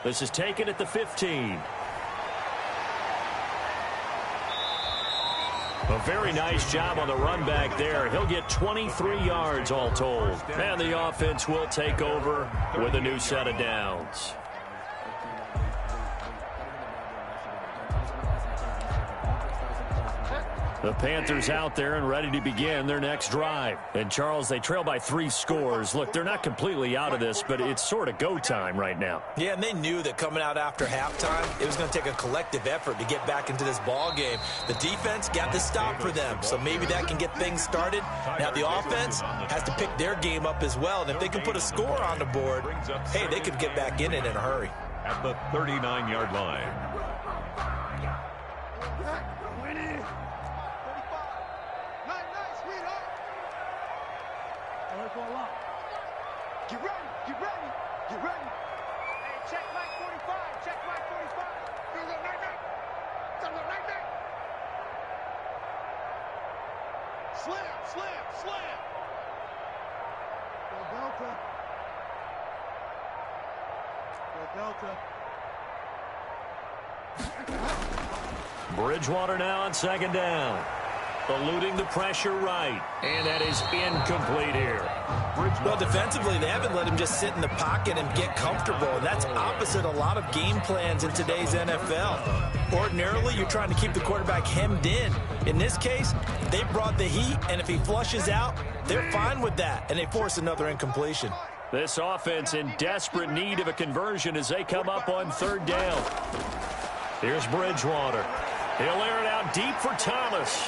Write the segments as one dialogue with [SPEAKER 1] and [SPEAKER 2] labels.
[SPEAKER 1] This is taken at the 15. A very nice job on the run back there. He'll get 23 yards all told. And the offense will take over with a new set of downs. The Panthers out there and ready to begin their next drive. And, Charles, they trail by 3 scores. Look, they're not completely out of this, but it's sort of go time right now.
[SPEAKER 2] Yeah, and they knew that coming out after halftime, it was going to take a collective effort to get back into this ball game. The defense got the stop for them, so maybe that can get things started. Now the offense has to pick their game up as well, and if they can put a score on the board, hey, they could get back in it in a hurry.
[SPEAKER 3] At the 39-yard line.
[SPEAKER 4] Get ready, get ready, get ready. Hey, check Mike 45, check Mike 45. Gotta go right back. Gotta go right back. Slam, slam, slam. Go Delta. Go Delta.
[SPEAKER 1] Bridgewater now on second down. Eluding the pressure right. And that is incomplete here.
[SPEAKER 2] Well, defensively, they haven't let him just sit in the pocket and get comfortable. And that's opposite a lot of game plans in today's NFL. Ordinarily, you're trying to keep the quarterback hemmed in. In this case, they brought the heat, and if he flushes out, they're fine with that, and they force another incompletion.
[SPEAKER 1] This offense in desperate need of a conversion as they come up on third down. Here's Bridgewater. He'll air it out deep for Thomas.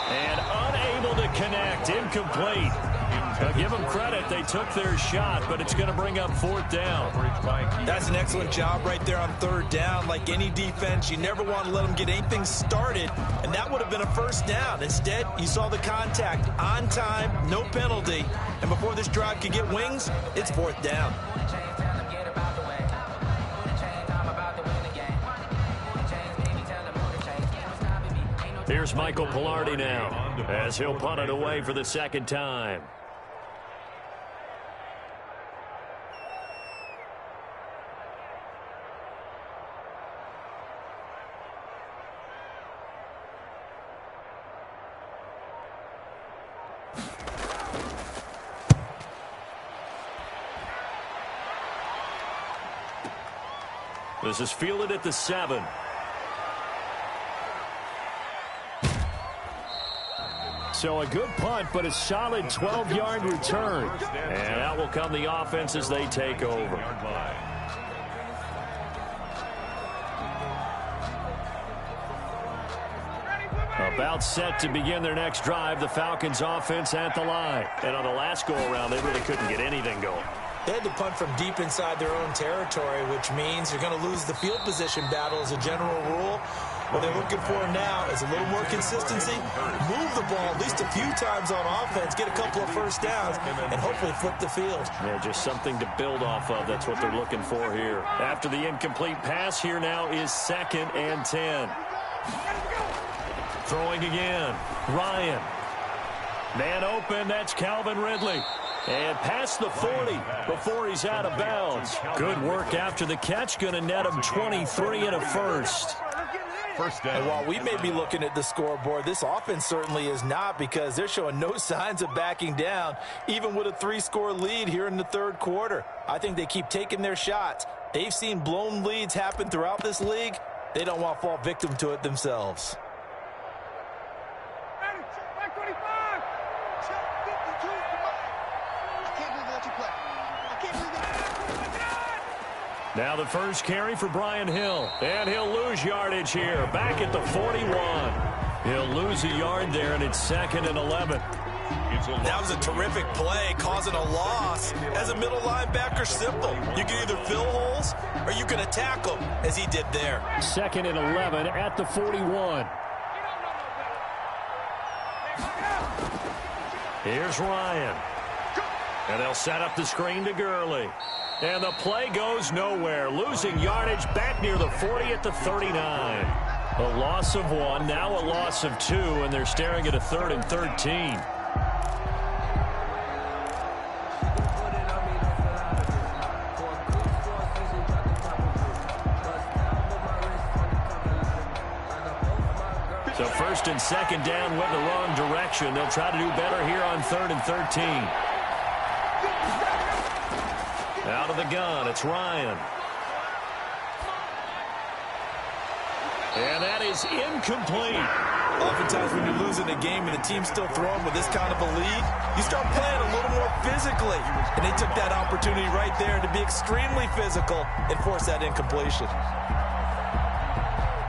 [SPEAKER 1] And unable to connect. Incomplete. Now give them credit. They took their shot, but it's going to bring up fourth down.
[SPEAKER 2] That's an excellent job right there on third down. Like any defense, you never want to let them get anything started, and that would have been a first down. Instead, you saw the contact on time, no penalty, and before this drive could get wings, it's fourth down.
[SPEAKER 1] Here's Michael Pilardi now as he'll punt it away for the second time. This is fielded at the 7. So a good punt, but a solid 12-yard return. And out will come the offense as they take over. About set to begin their next drive, the Falcons offense at the line. And on the last go-around, they really couldn't get anything going.
[SPEAKER 2] They had to punt from deep inside their own territory, which means you're going to lose the field position battle as a general rule. What they're looking for now is a little more consistency, move the ball at least a few times on offense, get a couple of first downs, and hopefully flip the field.
[SPEAKER 1] Yeah, just something to build off of. That's what they're looking for here. After the incomplete pass, here now is 2nd and 10. Throwing again. Ryan. Man open, that's Calvin Ridley. And past the 40 before he's out of bounds. Good work after the catch. Going to net him 23 and a first.
[SPEAKER 3] First down.
[SPEAKER 2] And while we may be looking at the scoreboard, this offense certainly is not, because they're showing no signs of backing down, even with a 3-score lead here in the third quarter. I think they keep taking their shots. They've seen blown leads happen throughout this league. They don't want to fall victim to it themselves.
[SPEAKER 1] Now the first carry for Brian Hill. And he'll lose yardage here. Back at the 41. He'll lose a yard there, and it's 2nd and 11.
[SPEAKER 2] That was a terrific play, causing a loss. As a middle linebacker, simple. You can either fill holes or you can attack them, as he did there.
[SPEAKER 1] 2nd and 11 at the 41. Here's Ryan. And they'll set up the screen to Gurley. And the play goes nowhere. Losing yardage back near the 40 at the 39. A loss of 1, now a loss of 2, and they're staring at a 3rd and 13. First and second down went the wrong direction. They'll try to do better here on 3rd and 13. Out of the gun, it's Ryan. And that is incomplete.
[SPEAKER 2] Oftentimes when you're losing a game and the team's still throwing with this kind of a lead, you start playing a little more physically. And they took that opportunity right there to be extremely physical and force that incompletion.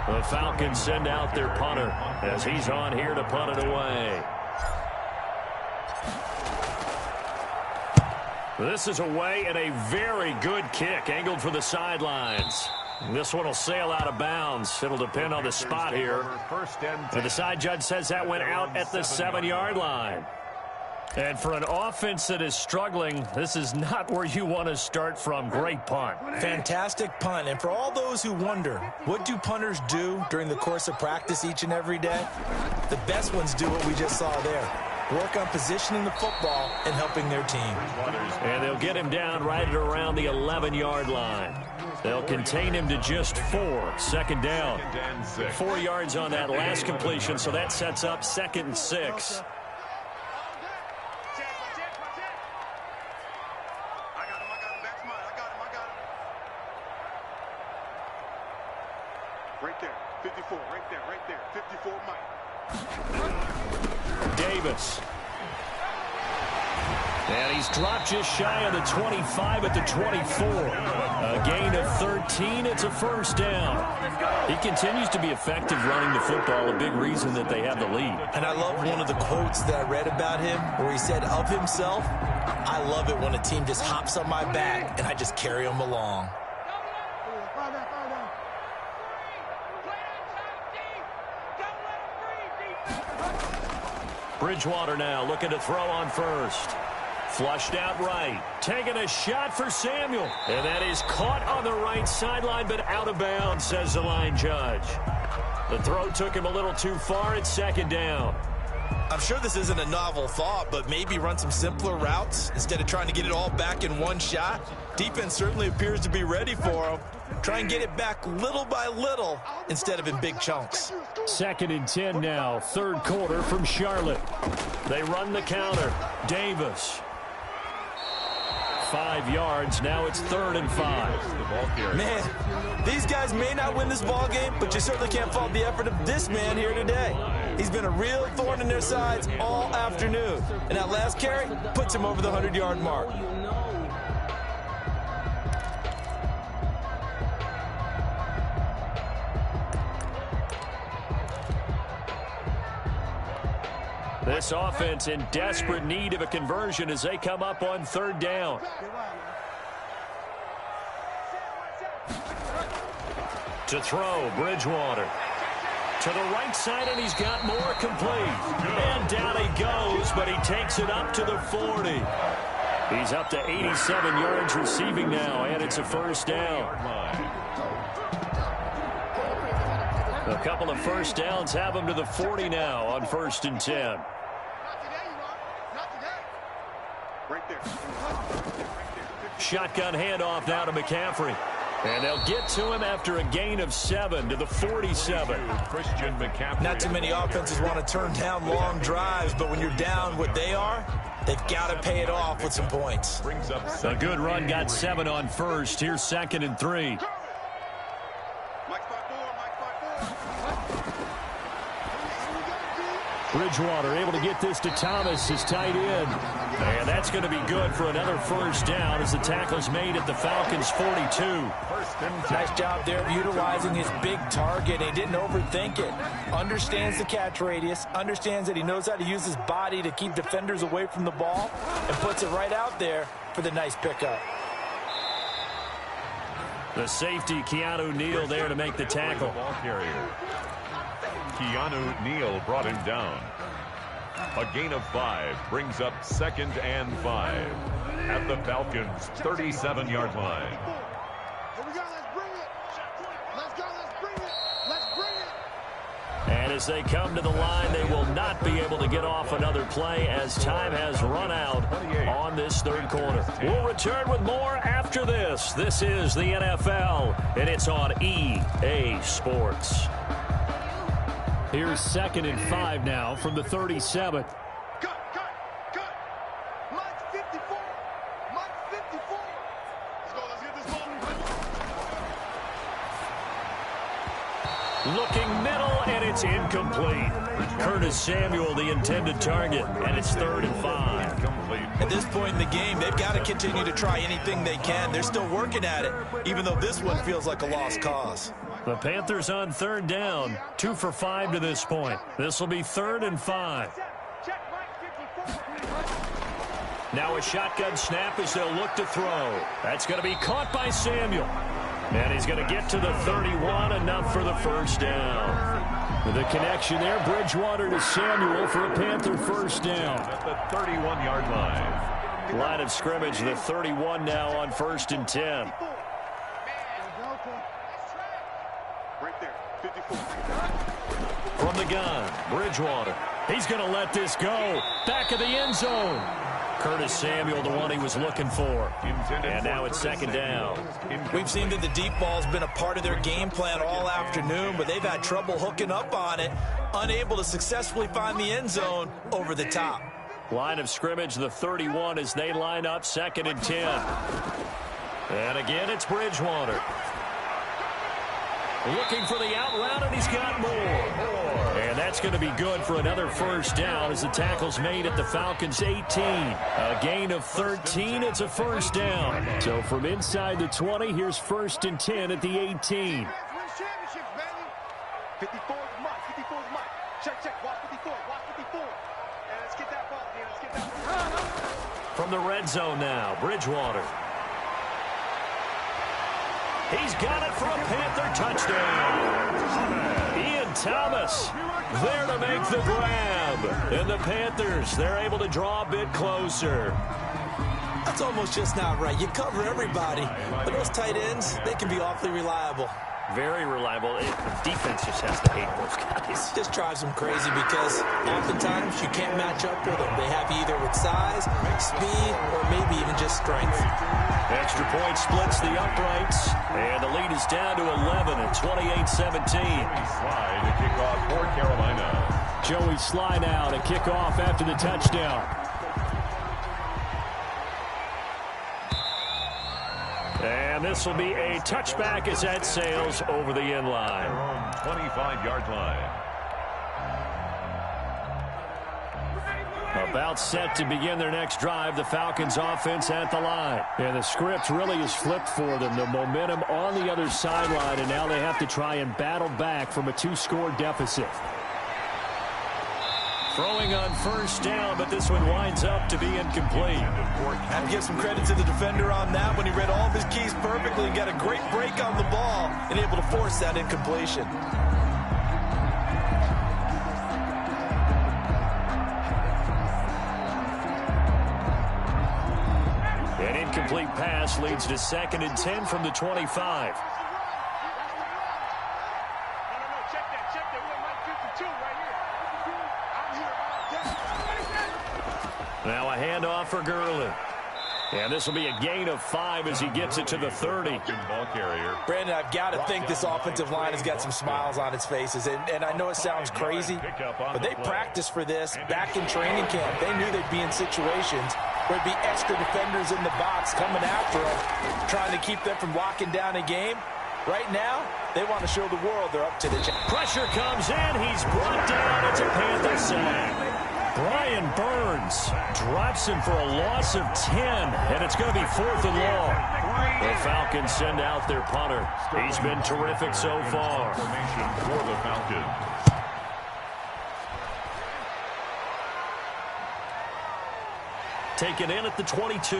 [SPEAKER 1] The Falcons send out their punter as he's on here to punt it away. This is away and a very good kick angled for the sidelines. This one will sail out of bounds. It'll depend on the spot here. And the side judge says that went out at the 7-yard line. And for an offense that is struggling, this is not where you want to start from. Great punt.
[SPEAKER 2] Fantastic punt. And for all those who wonder, what do punters do during the course of practice each and every day? The best ones do what we just saw there. Work on positioning the football and helping their team.
[SPEAKER 1] And they'll get him down right at around the 11-yard line. They'll contain him to just 4. Second down. 4 yards on that last completion, so that sets up 2nd and 6.
[SPEAKER 4] Right there, 54, right there, 54, Mike.
[SPEAKER 1] Davis. And he's dropped just shy of the 25 at the 24. A gain of 13. It's a first down. He continues to be effective running the football, a big reason that they have the lead.
[SPEAKER 2] And I love one of the quotes that I read about him where he said of himself, I love it when a team just hops on my back and I just carry them along.
[SPEAKER 1] Bridgewater now looking to throw on first. Flushed out right. Taking a shot for Samuel. And that is caught on the right sideline, but out of bounds, says the line judge. The throw took him a little too far. It's second down.
[SPEAKER 2] I'm sure this isn't a novel thought, but maybe run some simpler routes instead of trying to get it all back in one shot. Defense certainly appears to be ready for him. Try and get it back little by little instead of in big chunks.
[SPEAKER 1] 2nd and 10 now. 3rd quarter from Charlotte. They run the counter. Davis. 5 yards. Now it's 3rd and 5.
[SPEAKER 2] Man, these guys may not win this ball game, but you certainly can't fault the effort of this man here today. He's been a real thorn in their sides all afternoon. And that last carry puts him over the 100-yard mark.
[SPEAKER 1] This offense in desperate need of a conversion as they come up on 3rd down. To throw, Bridgewater. To the right side, and he's got more complete. And down he goes, but he takes it up to the 40. He's up to 87 yards receiving now, and it's a first down. A couple of first downs have him to the 40 now on 1st and 10. Shotgun handoff now to McCaffrey. And they'll get to him after a gain of 7 to the 47.
[SPEAKER 3] Christian McCaffrey.
[SPEAKER 2] Not too many offenses want to turn down long drives, but when you're down what they are, they've got to pay it off with some points.
[SPEAKER 1] A good run got 7 on first. Here's 2nd and 3. Bridgewater able to get this to Thomas, his tight end. And that's going to be good for another first down as the tackle's made at the Falcons' 42.
[SPEAKER 2] Nice job there of utilizing his big target. He didn't overthink it. Understands the catch radius, understands that he knows how to use his body to keep defenders away from the ball, and puts it right out there for the nice pickup.
[SPEAKER 1] The safety, Keanu Neal, there to make the tackle.
[SPEAKER 3] Keanu Neal brought him down. A gain of 5 brings up 2nd and 5 at the Falcons' 37-yard line.
[SPEAKER 4] Here we go, let's bring it. Let's go, let's bring it. Let's bring it.
[SPEAKER 1] And as they come to the line, they will not be able to get off another play as time has run out on this 3rd quarter. We'll return with more after this. This is the NFL, and it's on EA Sports. Here's 2nd and 5 now from the 37.
[SPEAKER 4] Cut. Mine's 54. Mine's 54. Let's get this ball.
[SPEAKER 1] Looking middle, and it's incomplete. Curtis Samuel, the intended target, and it's 3rd and 5.
[SPEAKER 2] At this point in the game, they've got to continue to try anything they can. They're still working at it, even though this one feels like a lost cause.
[SPEAKER 1] The Panthers on 3rd down, 2 for 5 to this point. This will be 3rd and 5. Now a shotgun snap as they'll look to throw. That's going to be caught by Samuel. And he's going to get to the 31, enough for the first down. The connection there, Bridgewater to Samuel for a Panther first down.
[SPEAKER 3] At the 31-yard line.
[SPEAKER 1] Line of scrimmage, the 31 now on 1st and 10.
[SPEAKER 4] Right there, 54.
[SPEAKER 1] From the gun, Bridgewater. He's going to let this go. Back of the end zone. Curtis Samuel, the one he was looking for. And now it's 2nd down.
[SPEAKER 2] We've seen that the deep ball's been a part of their game plan all afternoon, but they've had trouble hooking up on it, unable to successfully find the end zone over the top.
[SPEAKER 1] Line of scrimmage, the 31 as they line up 2nd and 10. And again, it's Bridgewater. Looking for the out route, and he's got more. And that's going to be good for another first down as the tackle's made at the Falcons' 18. A gain of 13, it's a first down. So from inside the 20, here's 1st and 10 at the 18.
[SPEAKER 4] 54 is mine. 54 is mine. Check. Watch 54. Watch 54. And let's get that ball. Let's get that ball.
[SPEAKER 1] From the red zone now, Bridgewater. He's got it for a Panther touchdown. Ian Thomas there to make the grab. And the Panthers, they're able to draw a bit closer.
[SPEAKER 2] That's almost just not right. You cover everybody, but those tight ends, they can be awfully reliable.
[SPEAKER 1] Very reliable. Defense just has to hate those guys.
[SPEAKER 2] Just drives them crazy because oftentimes you can't match up with them. They have you either with size, speed, or maybe even just strength.
[SPEAKER 1] Extra point splits the uprights, and the lead is down to 11 at 28-17.
[SPEAKER 3] Slide to kick off for Carolina.
[SPEAKER 1] Joey Slye now to kick off after the touchdown. And this will be a touchback as that sails over the end line.
[SPEAKER 3] 25-yard line.
[SPEAKER 1] About set to begin their next drive, the Falcons offense at the line. And the script really is flipped for them. The momentum on the other sideline, and now they have to try and battle back from a 2-score deficit. Throwing on first down, but this one winds up to be incomplete.
[SPEAKER 2] Have to give some credit to the defender on that when he read all of his keys perfectly and got a great break on the ball and able to force that incompletion.
[SPEAKER 1] An incomplete pass leads to 2nd and 10 from the 25. Now a handoff for Gurley. And this will be a gain of 5 as he gets it to the 30.
[SPEAKER 3] Ball carrier.
[SPEAKER 2] Brandon, I've got to think this offensive line has got some smiles on its faces. And I know it sounds crazy, but they practiced for this back in training camp. They knew they'd be in situations where there'd be extra defenders in the box coming after them, trying to keep them from locking down a game. Right now, they want to show the world they're up to the challenge.
[SPEAKER 1] Pressure comes in. He's brought down. It's a Panther sack. Brian Burns drops him for a loss of 10, and it's going to be 4th and long. The Falcons send out their punter. He's been terrific so far.
[SPEAKER 3] Formation for the Falcons.
[SPEAKER 1] Taken in at the 22.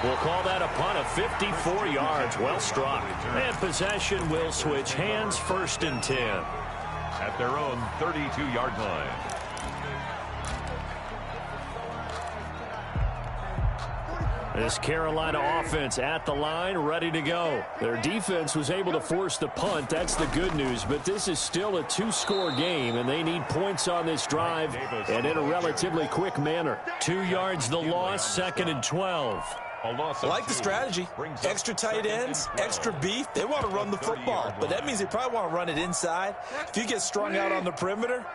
[SPEAKER 1] We'll call that a punt of 54 yards. Well struck. And possession will switch hands, 1st and 10.
[SPEAKER 3] At their own 32-yard line.
[SPEAKER 1] This Carolina offense at the line, ready to go. Their defense was able to force the punt. That's the good news. But this is still a 2-score game, and they need points on this drive and in a relatively quick manner. 2 yards the loss, 2nd and 12.
[SPEAKER 3] A loss
[SPEAKER 2] I
[SPEAKER 3] of
[SPEAKER 2] like the
[SPEAKER 3] 2
[SPEAKER 2] strategy.
[SPEAKER 3] brings up
[SPEAKER 2] Extra tight
[SPEAKER 3] 2nd and
[SPEAKER 2] ends,
[SPEAKER 3] 12.
[SPEAKER 2] extra beef. They want to run the football, but that means they probably want to run it inside. If you get strung out on the perimeter,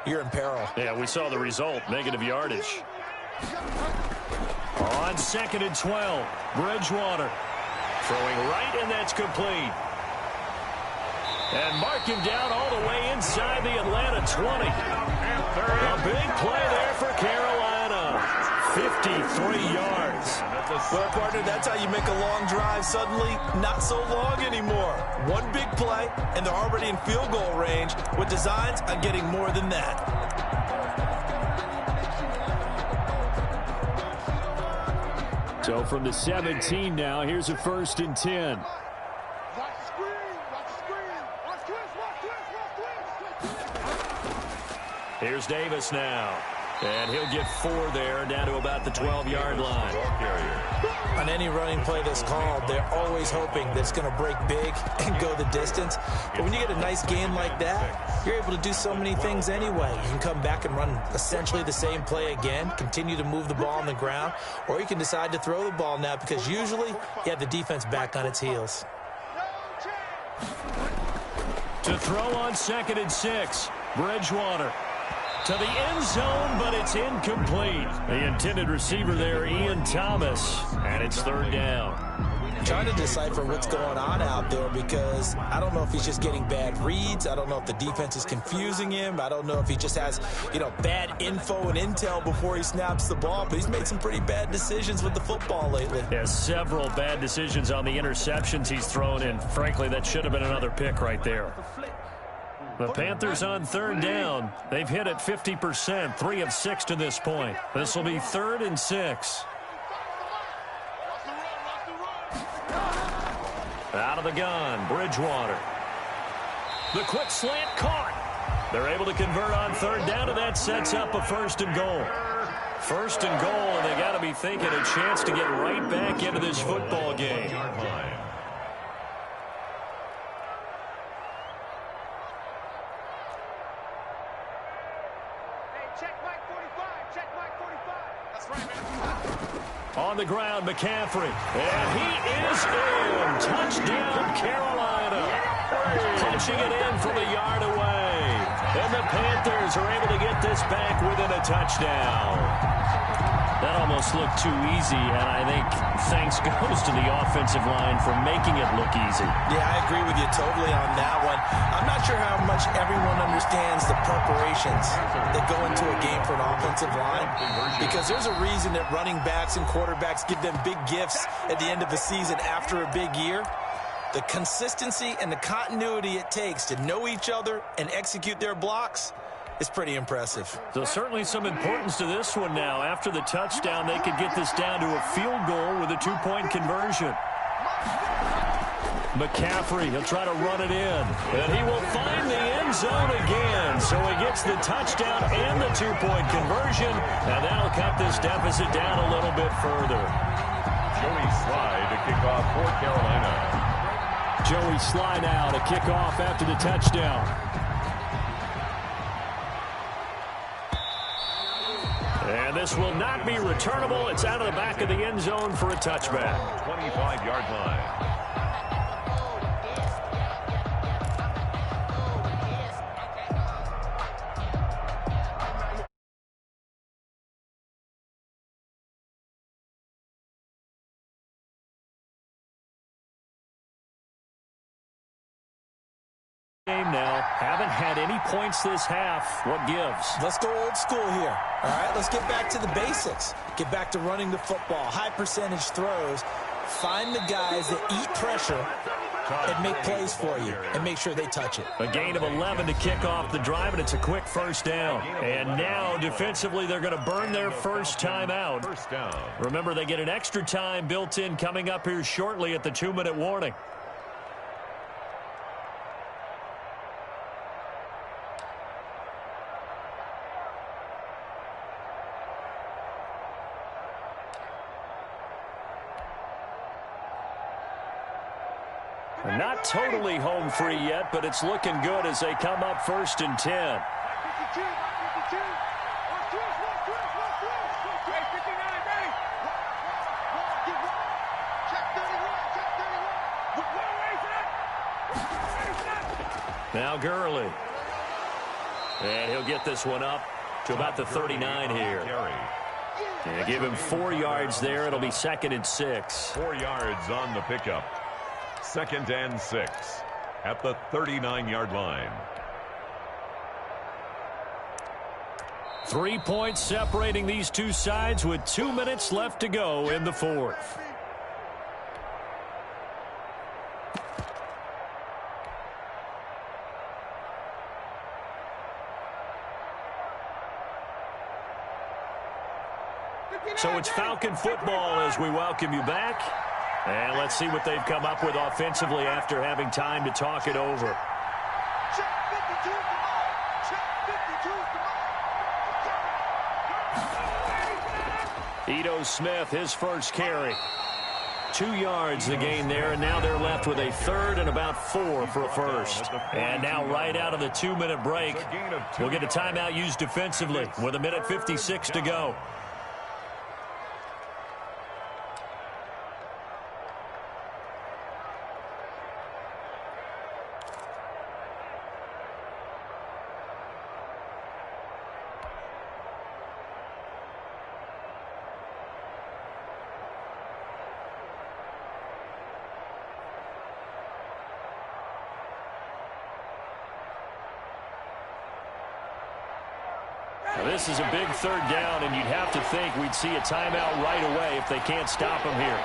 [SPEAKER 2] you're in peril.
[SPEAKER 1] Yeah, we saw the result, negative yardage. On 2nd and 12, Bridgewater throwing right, and that's complete. And mark him down all the way inside the Atlanta 20. A big play there for Carolina. 53 yards.
[SPEAKER 2] Well, partner, that's how you make a long drive suddenly not so long anymore. One big play, and they're already in field goal range with designs on getting more than that.
[SPEAKER 1] So from the 17 now, here's a 1st and 10. Here's Davis now. And he'll get 4 there, down to about the 12-yard line.
[SPEAKER 2] On any running play that's called, they're always hoping that it's going to break big and go the distance. But when you get a nice gain like that, you're able to do so many things anyway. You can come back and run essentially the same play again, continue to move the ball on the ground, or you can decide to throw the ball now because usually you have the defense back on its heels.
[SPEAKER 1] To throw on 2nd and 6, Bridgewater. To the end zone, but it's incomplete. The intended receiver there, Ian Thomas, and it's 3rd down.
[SPEAKER 2] I'm trying to decipher what's going on out there because I don't know if he's just getting bad reads. I don't know if the defense is confusing him. I don't know if he just has, bad info and intel before he snaps the ball. But he's made some pretty bad decisions with the football lately.
[SPEAKER 1] Yeah, several bad decisions on the interceptions he's thrown, and frankly, that should have been another pick right there. The Panthers on 3rd down. They've hit it 50%, 3 of 6 to this point. This will be 3rd and 6. Out of the gun, Bridgewater. The quick slant caught. They're able to convert on 3rd down, and that sets up a 1st and goal. 1st and goal, and they got to be thinking a chance to get right back into this football game. On the ground, McCaffrey. And he is in. Touchdown, Carolina. Punching it in from a yard away. And the Panthers are able to get this back within a touchdown. That almost looked too easy, and I think thanks goes to the offensive line for making it look easy.
[SPEAKER 2] Yeah, I agree with you totally on that one. I'm not sure how much everyone understands the preparations that go into a game for an offensive line, because there's a reason that running backs and quarterbacks give them big gifts at the end of the season after a big year. The consistency and the continuity it takes to know each other and execute their blocks is pretty impressive.
[SPEAKER 1] So certainly some importance to this one now. After the touchdown, they could get this down to a field goal with a 2-point conversion. McCaffrey, he'll try to run it in. And he will find the end zone again. So he gets the touchdown and the 2-point conversion. And that'll cut this deficit down a little bit further.
[SPEAKER 3] Joey Slye to kick off for Carolina.
[SPEAKER 1] Joey Slye now to kick off after the touchdown. And this will not be returnable. It's out of the back of the end zone for a touchback.
[SPEAKER 3] 25-yard line.
[SPEAKER 1] Game now. Haven't had any points this half. What gives?
[SPEAKER 2] Let's go old school here. All right, let's get back to the basics. Get back to running the football, high percentage throws. Find the guys that eat pressure and make plays for you and make sure they touch it.
[SPEAKER 1] A gain of 11 to kick off the drive, and it's a quick 1st down. And now defensively they're going to burn their first time out.
[SPEAKER 3] 1st down.
[SPEAKER 1] Remember, they get an extra time built in coming up here shortly at the 2-minute warning. Not totally home free yet, but it's looking good as they come up 1st and 10. Now Gurley. And he'll get this one up to about the 39 here. And give him 4 yards there. It'll be 2nd and 6.
[SPEAKER 3] 4 yards on the pickup. 2nd and 6 at the 39-yard line.
[SPEAKER 1] 3 points separating these two sides with 2 minutes left to go in the 4th. So it's Falcon football as we welcome you back. And let's see what they've come up with offensively after having time to talk it over. Ito Smith, his first carry. 2 yards the gain there, and now they're left with a 3rd and about 4 for a first. And now right out of the 2-minute break, we'll get a timeout used defensively with 1:56 to go. Now this is a big 3rd down, and you'd have to think we'd see a timeout right away if they can't stop him here.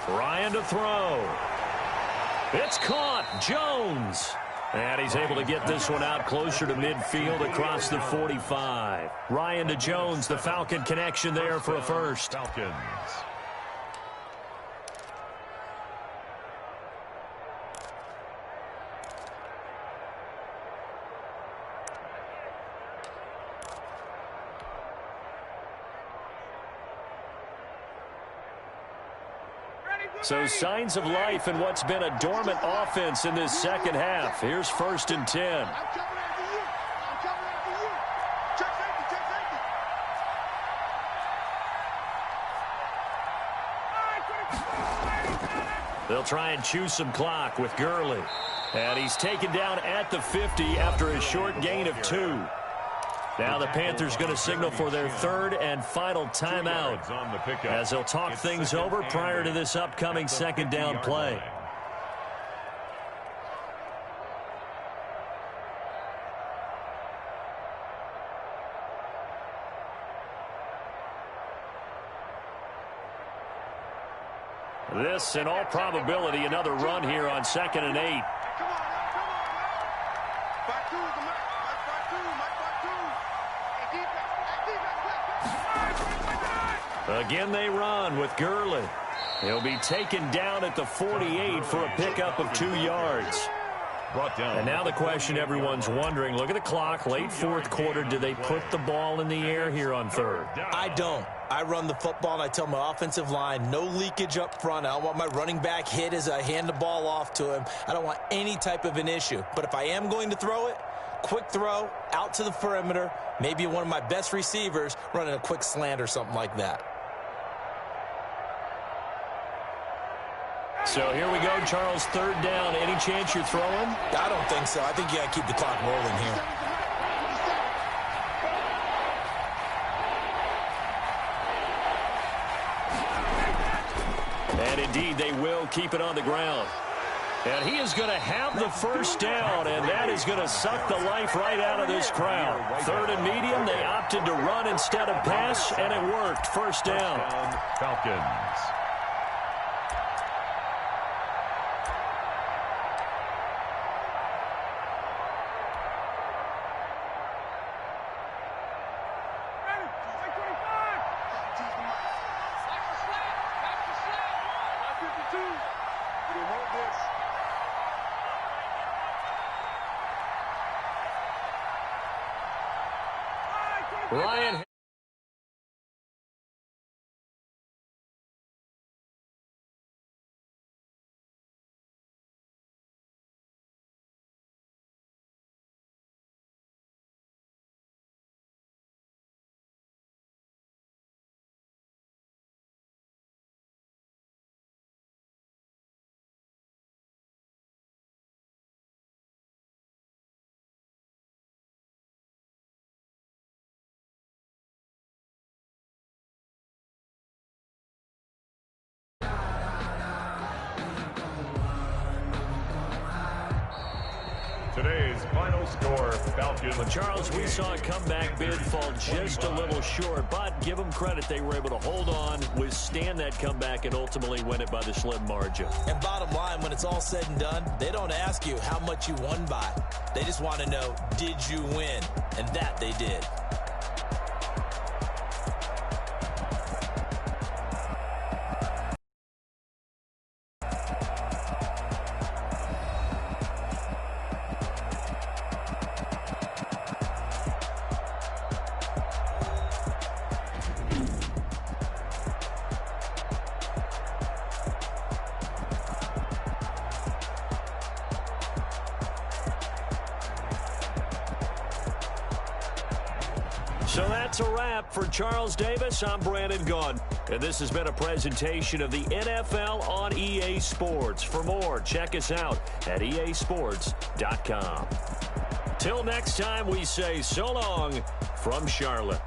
[SPEAKER 1] Ryan to throw. It's caught. Jones. And he's able to get this one out closer to midfield across the 45. Ryan to Jones, the Falcon connection there for a first.
[SPEAKER 3] Falcons.
[SPEAKER 1] So signs of life in what's been a dormant offense in this second half. Here's 1st and 10. They'll try and chew some clock with Gurley. And he's taken down at the 50 after a short gain of 2. Now the Panthers going to signal for their 3rd and final timeout as they'll talk things over prior to this upcoming 2nd down play. This, in all probability, another run here on 2nd and 8. Again, they run with Gurley. He'll be taken down at the 48 for a pickup of 2 yards.
[SPEAKER 3] Brought down.
[SPEAKER 1] And now the question everyone's wondering, look at the clock, late 4th quarter, do they put the ball in the air here on 3rd?
[SPEAKER 2] I don't. I run the football, and I tell my offensive line, no leakage up front. I don't want my running back hit as I hand the ball off to him. I don't want any type of an issue. But if I am going to throw it, quick throw, out to the perimeter, maybe one of my best receivers running a quick slant or something like that.
[SPEAKER 1] So here we go, Charles, 3rd down. Any chance you're throwing?
[SPEAKER 2] I don't think so. I think you got to keep the clock rolling here.
[SPEAKER 1] And indeed, they will keep it on the ground. And he is going to have the 1st down, and that is going to suck the life right out of this crowd. 3rd and medium, they opted to run instead of pass, and it worked. 1st down.
[SPEAKER 3] Falcons.
[SPEAKER 1] Ryan
[SPEAKER 3] Final score, Falcons.
[SPEAKER 1] But Charles, we saw a comeback bid fall just a little short, but give them credit. They were able to hold on, withstand that comeback, and ultimately win it by the slim margin.
[SPEAKER 2] And bottom line, when it's all said and done, they don't ask you how much you won by. They just want to know, did you win? And that they did.
[SPEAKER 1] So that's a wrap for Charles Davis. I'm Brandon Gaudin, and this has been a presentation of the NFL on EA Sports. For more, check us out at easports.com. Till next time, we say so long from Charlotte.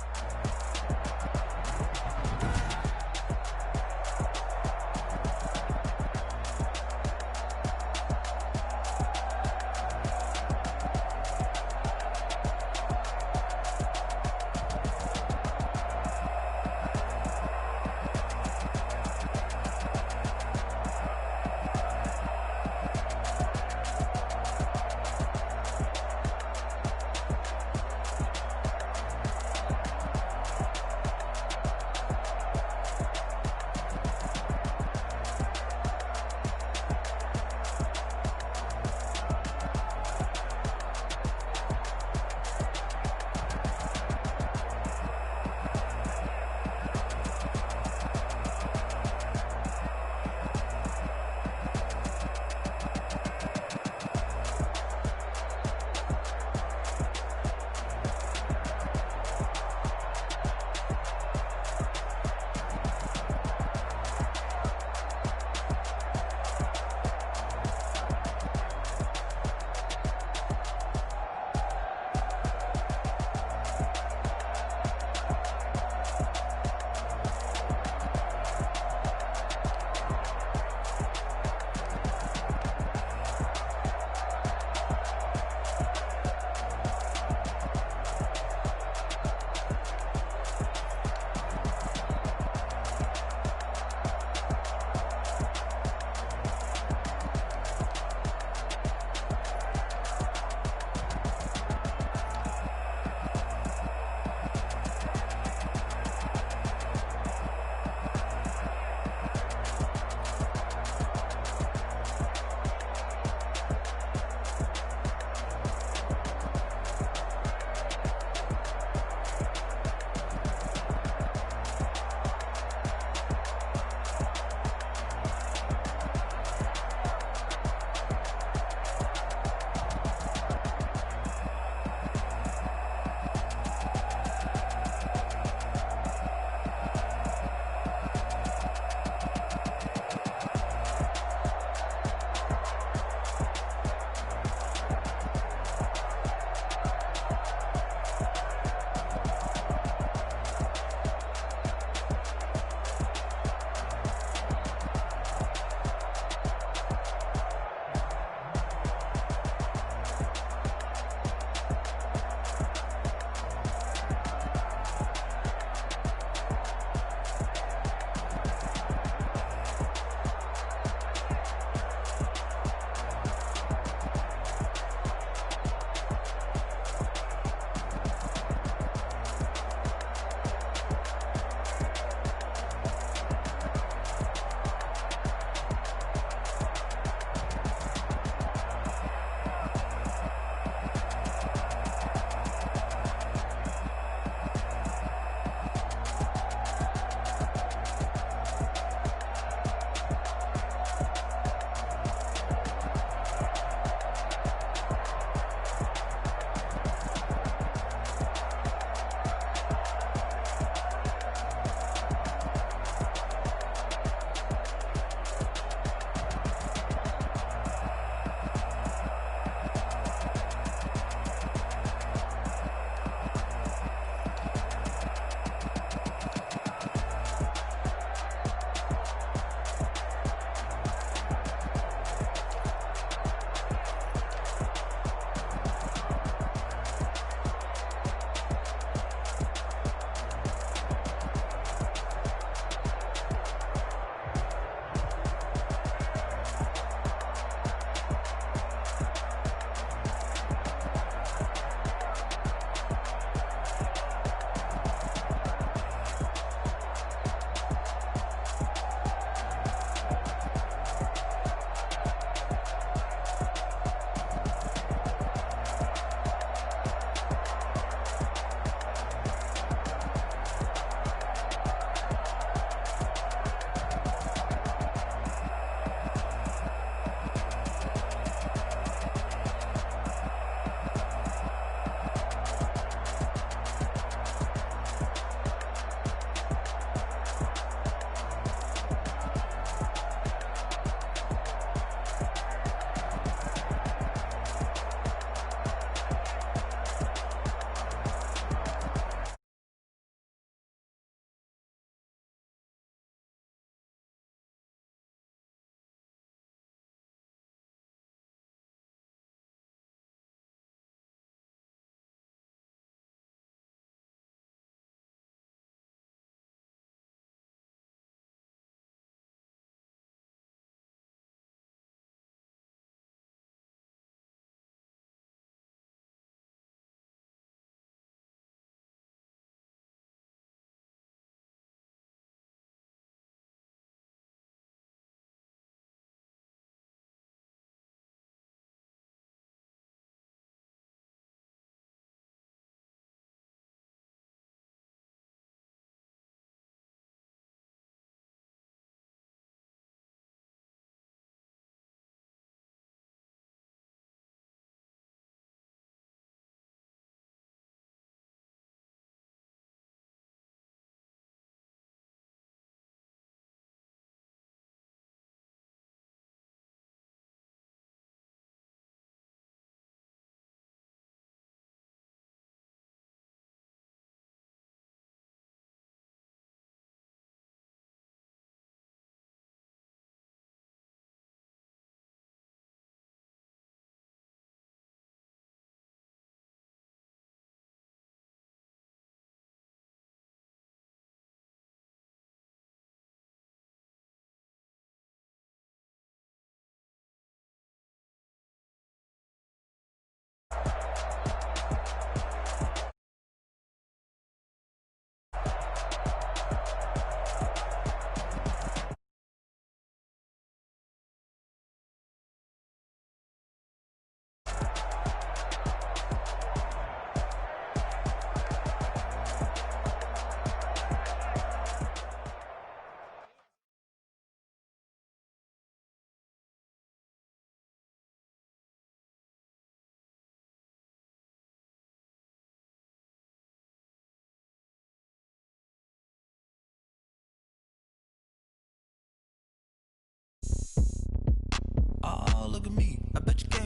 [SPEAKER 5] look at me. I bet you can't